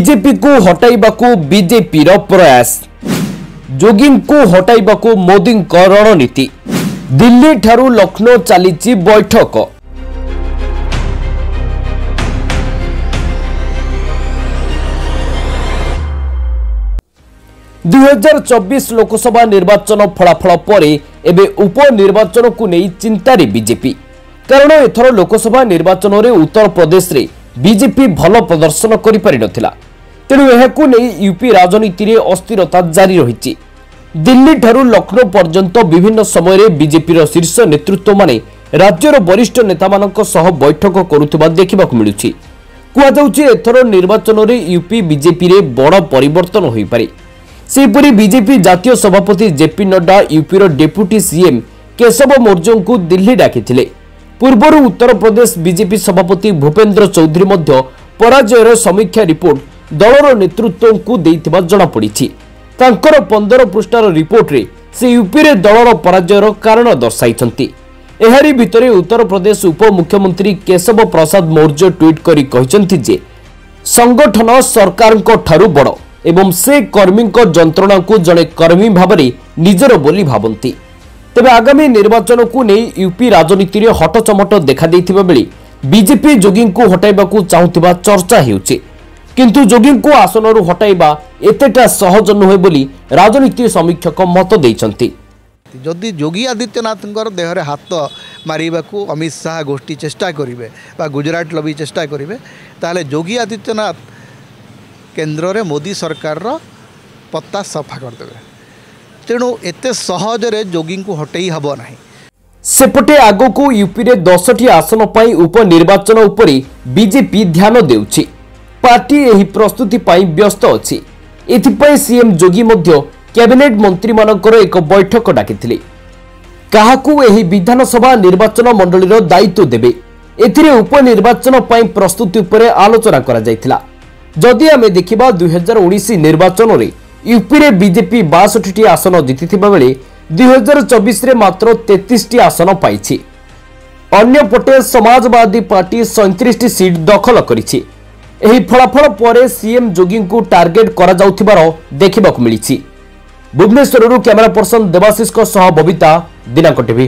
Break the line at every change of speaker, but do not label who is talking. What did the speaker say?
BJP को हटाइबाकू BJP प्रयास जोगी को हटाइबाकू मोदी रणनीति दिल्ली ठारू लखनऊ चली बैठक। 2024 लोकसभा निर्वाचन फलाफल पर एबे उपनिर्वाचन को नहीं चिंतार बीजेपी कारण एथर लोकसभा निर्वाचन में उत्तर प्रदेश रे बीजेपी भल प्रदर्शन कर पारि नथिला। तेणु एहाकू नहीं यूपी राजनीति रे अस्थिरता जारी रही। दिल्ली ठारू लखनऊ पर्यंत विभिन्न समय रे बीजेपी शीर्ष नेतृत्व माने राज्यर वरिष्ठ नेता मानक सह बैठक करुथिबा देखिबाकू मिलुछि। कुआजाउछि एथर निर्वाचन रे यूपी बीजेपी रे बड़ परिवर्तन होई पारे। सेपरी बीजेपी जातीय सभापति जेपी नड्डा यूपीर डेप्यूटी सीएम केशव मौर्य को दिल्ली डाकिथिले। पूर्वर उत्तर प्रदेश बीजेपी सभापति भूपेंद्र चौधरी मध्य पराजयर समीक्षा रिपोर्ट दलर नेतृत्व को देइथिबा जणा पड़िछि। तांकर 15 पृष्ठार रिपोर्ट रे से यूपी रे दलर पराजयर कारण दर्शाइछन्ति। एहारी भितरे उत्तर प्रदेश उपमुख्यमंत्री केशव प्रसाद मौर्य ट्वीट करी कहिसन्ति जे संगठन सरकार को ठारू बड़ एवं से कर्मी जंत्रणा को जड़े कर्मी भाव निजर बोली भावती। तेबे आगामी निर्वाचन को नहीं यूपी राजनीति रे हटचमट देखा देइथिबा बेले बीजेपी जोगी को हटाइबाकू चाहुथिबा चर्चा हेउछि। किंतु जोगी को आसनरू हटाइबा एतेटा सहज नुहे बोली राजनीति समीक्षक मत देइछन्ति।
जदि योगी आदित्यनाथ देहरे हाथ मारिबाकू अमित शाह गोष्ठी चेष्टा करिवे बा गुजरात लबी चेष्टा करिवे ताले योगी आदित्यनाथ केन्द्र रे मोदी सरकार रो पत्ता सफा करदेवे। तेणु एते सहजरे जोगी को हटई हबो नाही।
सेपटे आगो को यूपी रे 10टी आसन पाई उपनिर्वाचन उपरी बीजेपी ध्यान देउछि। पार्टी एही प्रस्तुति पाई व्यस्त अछि। एथिपाई सीएम जोगी मध्य कैबिनेट मंत्री मानकर एक बैठक डाकिथिले। काहाकू एही विधानसभा निर्वाचन मंडली रो दायित्व देबे एथिरे उपनिर्वाचन पाई प्रस्तुति उपरे आलोचना करा जायथिला। जदि आमे देखिबा 2019 निर्वाचन रे यूपी रे बीजेपी 62टी आसन जीतिथिबा बेले 2024 रे मात्र 33टी आसन पाइछि। अन्य पटे समाजवादी पार्टी 37टी सीट दखल करिछि। एही फलाफल परे सीएम जोगी को टार्गेट करा जाउथिबार देखिबाकू मिलिछि। भुवनेश्वरରୁ कैमरा पर्सन देवाशीष को सह बबिता दिनांक टीवी।